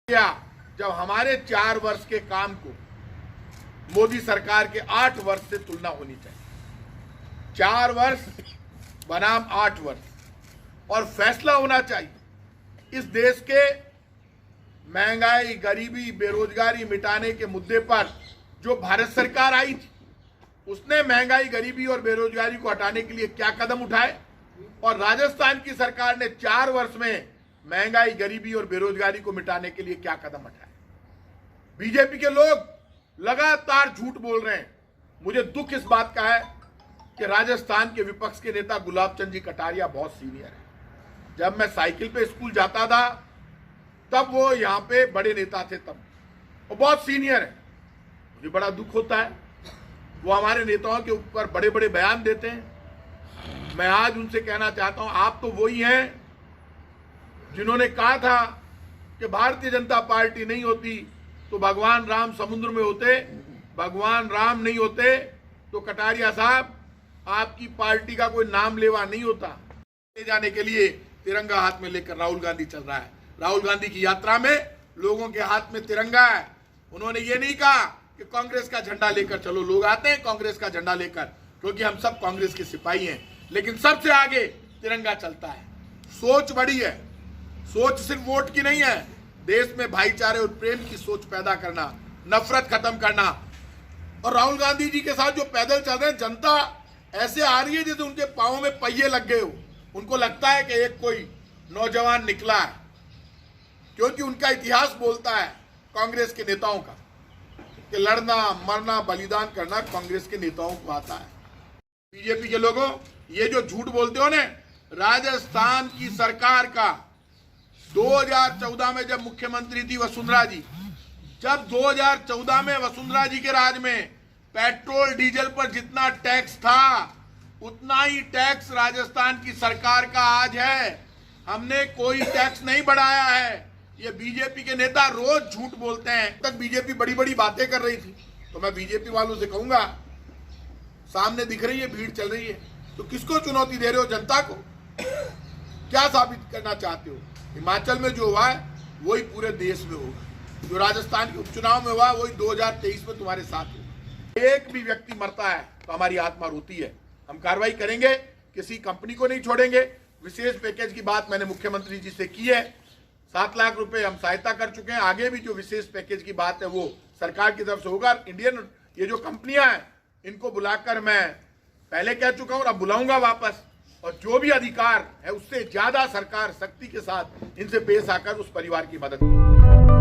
क्या जब हमारे 4 वर्ष के काम को मोदी सरकार के 8 वर्ष से तुलना होनी चाहिए। 4 वर्ष बनाम 8 वर्ष और फैसला होना चाहिए। इस देश के महंगाई, गरीबी, बेरोजगारी मिटाने के मुद्दे पर जो भारत सरकार आई थी, उसने महंगाई, गरीबी और बेरोजगारी को हटाने के लिए क्या कदम उठाए, और राजस्थान की सरकार ने 4 वर्ष में महंगाई, गरीबी और बेरोजगारी को मिटाने के लिए क्या कदम उठाए। बीजेपी के लोग लगातार झूठ बोल रहे हैं। मुझे दुख इस बात का है कि राजस्थान के विपक्ष के नेता गुलाब चंद जी कटारिया बहुत सीनियर है। जब मैं साइकिल पे स्कूल जाता था तब वो यहाँ पे बड़े नेता थे, तब वो बहुत सीनियर है। मुझे बड़ा दुख होता है, वो हमारे नेताओं के ऊपर बड़े बड़े बयान देते हैं। मैं आज उनसे कहना चाहता हूं, आप तो वही हैं जिन्होंने कहा था कि भारतीय जनता पार्टी नहीं होती तो भगवान राम समुद्र में होते, भगवान राम नहीं होते तो कटारिया साहब आपकी पार्टी का कोई नाम लेवा नहीं होता। ले जाने के लिए तिरंगा हाथ में लेकर राहुल गांधी चल रहा है। राहुल गांधी की यात्रा में लोगों के हाथ में तिरंगा है। उन्होंने ये नहीं कहा कि कांग्रेस का झंडा लेकर चलो। लोग आते हैं कांग्रेस का झंडा लेकर, क्योंकि हम सब कांग्रेस के सिपाही हैं, लेकिन सबसे आगे तिरंगा चलता है। सोच बड़ी है, सोच सिर्फ वोट की नहीं है। देश में भाईचारे और प्रेम की सोच पैदा करना, नफरत खत्म करना। और राहुल गांधी जी के साथ जो पैदल चल रहे हैं, जनता ऐसे आ रही है जैसे उनके पांवों में पहिए लग गए हो। उनको लगता है कि एक कोई नौजवान निकला है, क्योंकि उनका इतिहास बोलता है कांग्रेस के नेताओं का कि लड़ना, मरना, बलिदान करना कांग्रेस के नेताओं को आता है। बीजेपी के लोगों, ये जो झूठ बोलते हो ना, राजस्थान की सरकार का 2014 में जब मुख्यमंत्री थी वसुंधरा जी, जब 2014 में वसुंधरा जी के राज में पेट्रोल डीजल पर जितना टैक्स था, उतना ही टैक्स राजस्थान की सरकार का आज है। हमने कोई टैक्स नहीं बढ़ाया है। ये बीजेपी के नेता रोज झूठ बोलते हैं। तक बीजेपी बड़ी बड़ी बातें कर रही थी, तो मैं बीजेपी वालों से कहूंगा, सामने दिख रही है भीड़ चल रही है, तो किसको चुनौती दे रहे हो? जनता को क्या साबित करना चाहते हो? हिमाचल में जो हुआ है वही पूरे देश में होगा। जो राजस्थान के उपचुनाव में हुआ वही 2023 में तुम्हारे साथ होगा। एक भी व्यक्ति मरता है तो हमारी आत्मा रोती है। हम कार्रवाई करेंगे, किसी कंपनी को नहीं छोड़ेंगे। विशेष पैकेज की बात मैंने मुख्यमंत्री जी से की है। 7 लाख रुपए हम सहायता कर चुके हैं। आगे भी जो विशेष पैकेज की बात है वो सरकार की तरफ से होगा। इंडियन ये जो कंपनियां हैं, इनको बुलाकर मैं पहले कह चुका हूं और अब बुलाऊंगा वापस, और जो भी अधिकार है उससे ज्यादा सरकार शक्ति के साथ इनसे पेश आकर उस परिवार की मदद